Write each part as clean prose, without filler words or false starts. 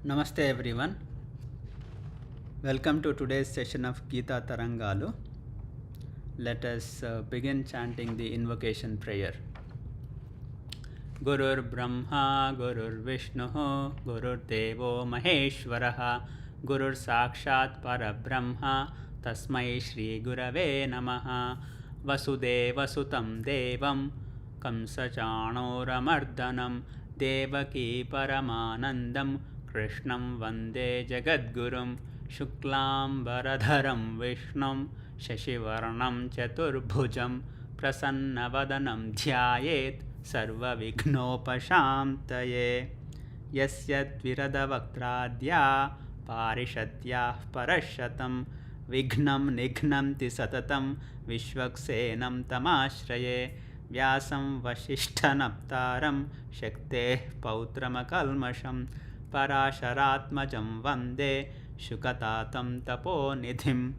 Namaste everyone. Welcome to today's session of Gita Tarangaalu. Let us begin chanting the invocation prayer. Gurur Brahma, Gurur Vishnu, Gurur Devo Maheshwaraha, Gurur Sakshat Parabrahma, Tasmai Shri Gurave Namaha, Vasudeva Sutam Devam, Kamsachanoramardhanam, Devaki Paramanandam, Krishnam Vande Jagadgurum, Shuklam Varadharam Vishnum, Shashivarnam Chaturbhujam, Prasannavadanam Dhyayet, Sarva Vignopashamtaye, Yasyat Viradavakradya, Parishatyah Parashatam, Vignam Nignamti Satatam, Vishwaksenam Tamashraye, Vyasam Vasishtanaptaram, Shakteh Pautramakalmasham, Parasharatmajam Vande, Shukatatam Taponidhim,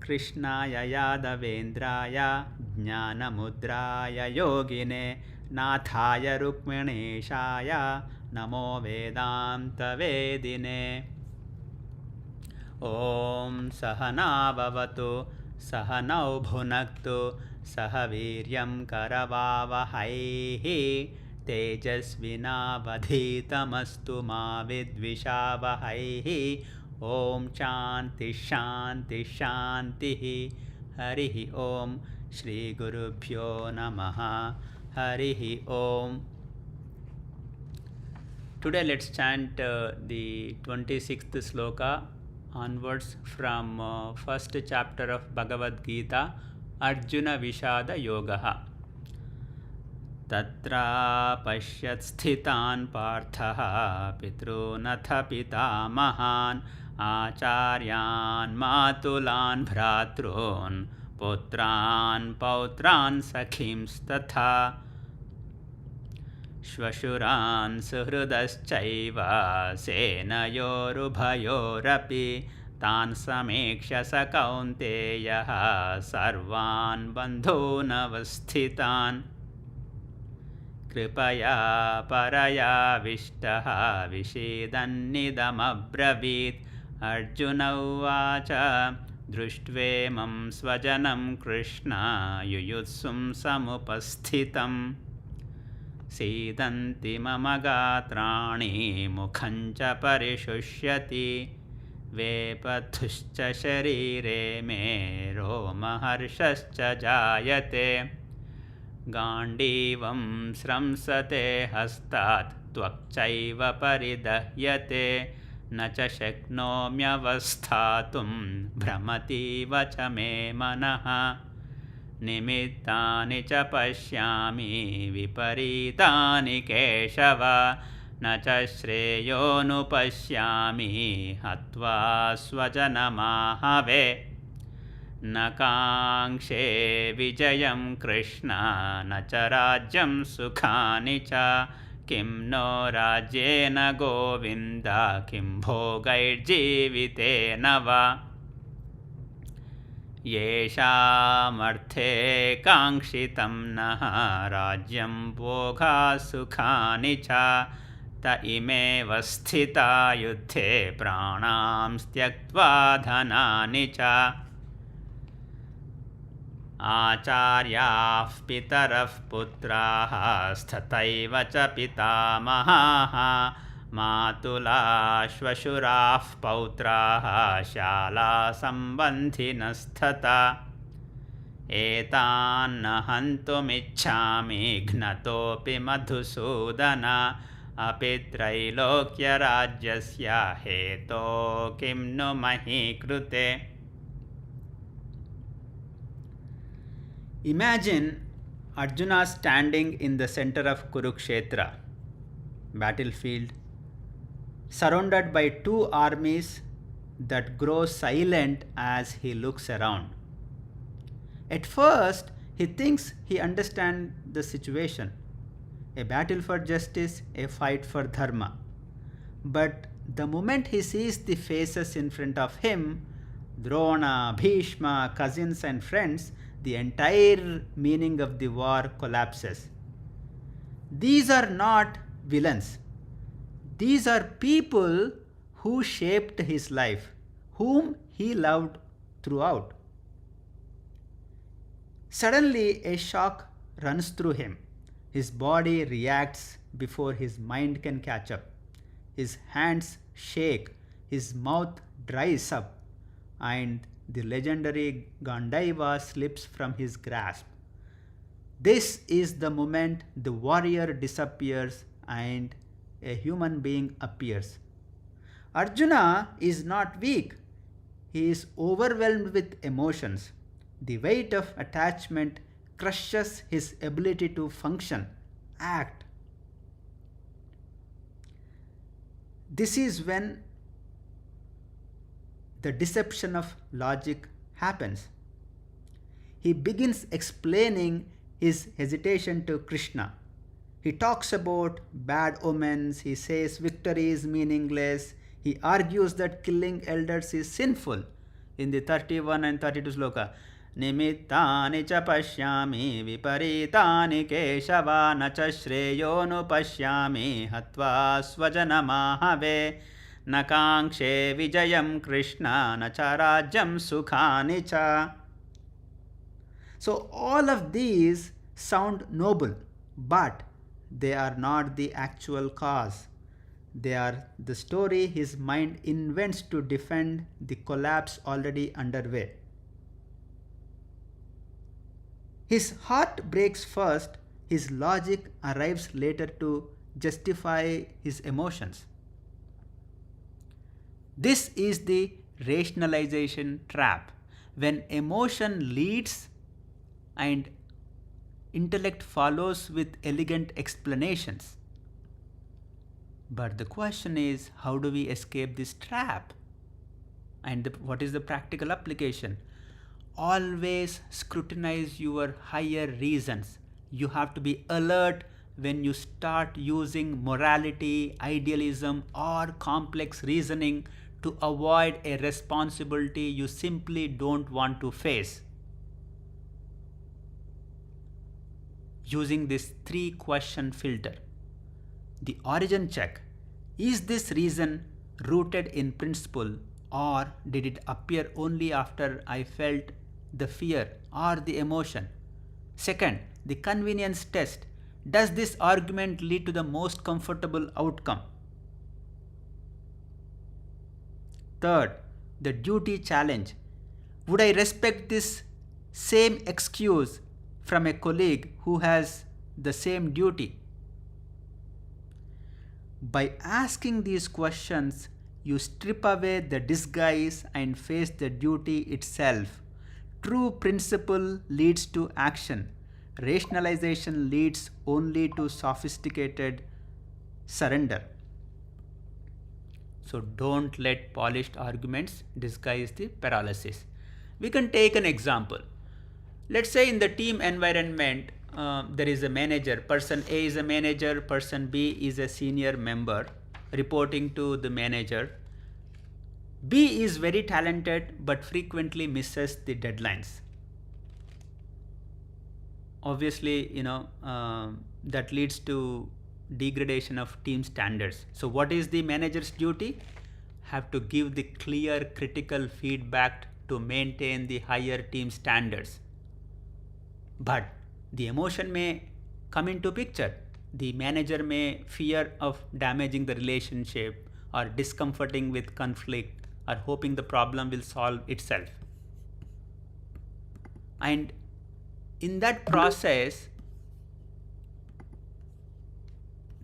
Krishnaya Yadavendraya, Jnanamudraya Yogine, Nathaya Rukmineshaya, Namo Vedanta Vedine. Om Sahana Bhavatu, Sahanau Bhunaktu, Sahaviryam Karavavahaihi, Tejasvinavadhitamastu ma vidvishavahaihi. Om Shanti Shanti Shanti. Harihi Om. Shri Gurubhyo Namaha. Harihi Om. Today let's chant the 26th sloka onwards from first chapter of Bhagavad Gita, Arjuna Vishada Yogaha. Tatra pashyat sthitan parthaha pitrunatha pitamahan acharyan matulan bhratrun putran pautran sakhims tatha shvashuran suhrudaschaiva senayorubhayorapi tan sameksha sa kaunteyaha sarvan bandhunavasthitan Kripaya paraya vishtaha vishedanidamabravit Arjuna uvacha drushtve svajanam Krishna yuyutsum samupasthitam Sidanti mama gatrani mukhancha parishushyati Vepathushcha sharire me romaharshascha jayate Gandivam sramsate hastat tvakchaiva paridahyate nacha shaknomyavasthatum bhramati vacha me manaha nimittani cha pashyami viparitani keshava nacha shreyonupashyami hatva svajanamahave Nakangshe vijayam Krishna nacha rajyam sukhani cha kim no rajyena govinda kim bhogairjivitena va yesham arthe kangshitam naha rajyam bhoga sukhani cha ta ime vasthita yuddhe pranam styaktva dhanani cha Acharyah pitarah putraha sthataiva cha pitamahaha matula shvashurah pautraha shala sambandhinasthata etan nahantumichhami gnatopi madhusudana apitrailokya rajyasya heto kim no mahi krute. Imagine Arjuna standing in the center of Kurukshetra battlefield, surrounded by two armies that grow silent as he looks around. At first, he thinks he understands the situation, a battle for justice, a fight for dharma. But the moment he sees the faces in front of him, Drona, Bhishma, cousins and friends, the entire meaning of the war collapses. These are not villains. These are people who shaped his life, whom he loved throughout. Suddenly, a shock runs through him. His body reacts before his mind can catch up. His hands shake, his mouth dries up, and the legendary Gandaiva slips from his grasp. This is the moment the warrior disappears and a human being appears. Arjuna is not weak, he is overwhelmed with emotions. The weight of attachment crushes his ability to function, act. This is when the deception of logic happens. He begins explaining his hesitation to Krishna. He talks about bad omens, he says victory is meaningless, he argues that killing elders is sinful. In the 31 and 32 sloka, Nimittani cha pashyami viparitani keshava na cha shreyonu pashyami hatva swajanamahave na kankshe vijayam krishna na cha rajyam sukhani cha. So all of these sound noble, but they are not the actual cause. They are the story his mind invents to defend the collapse already underway. His heart breaks first, his logic arrives later to justify his emotions. This is the rationalization trap. When emotion leads and intellect follows with elegant explanations. But the question is, how do we escape this trap? And what is the practical application? Always scrutinize your higher reasons. You have to be alert when you start using morality, idealism, or complex reasoning to avoid a responsibility you simply don't want to face. Using this 3-question filter. The origin check. Is this reason rooted in principle, or did it appear only after I felt the fear or the emotion? Second, the convenience test. Does this argument lead to the most comfortable outcome? Third, the duty challenge. Would I respect this same excuse from a colleague who has the same duty? By asking these questions, you strip away the disguise and face the duty itself. True principle leads to action. Rationalization leads only to sophisticated surrender. So don't let polished arguments disguise the paralysis. We can take an example. Let's say in the team environment, there is a manager. Person A is a manager, person B is a senior member reporting to the manager. B is very talented but frequently misses the deadlines. Obviously, that leads to degradation of team standards. So what is the manager's duty? Have to give the clear critical feedback to maintain the higher team standards. But the emotion may come into picture. The manager may fear of damaging the relationship or discomforting with conflict or hoping the problem will solve itself. And in that process,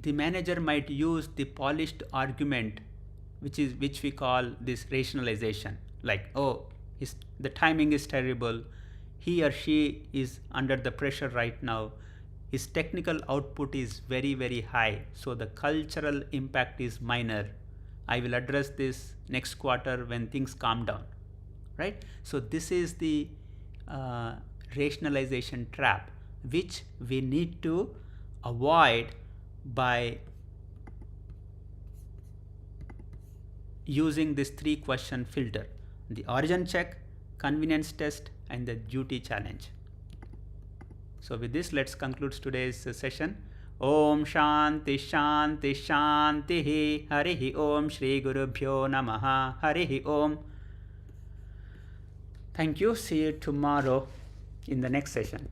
the manager might use the polished argument, which we call this rationalization, like, the timing is terrible, he or she is under the pressure right now, his technical output is very, very high, so the cultural impact is minor. I will address this next quarter when things calm down, right? So this is the rationalization trap, which we need to avoid by using this 3-question filter: the origin check, convenience test, and the duty challenge. So with this, let's conclude today's session. Om Shanti Shanti Shanti. Harihi Om. Shri Gurubhyo Namaha. Harihi Om. Thank you. See you tomorrow in the next session.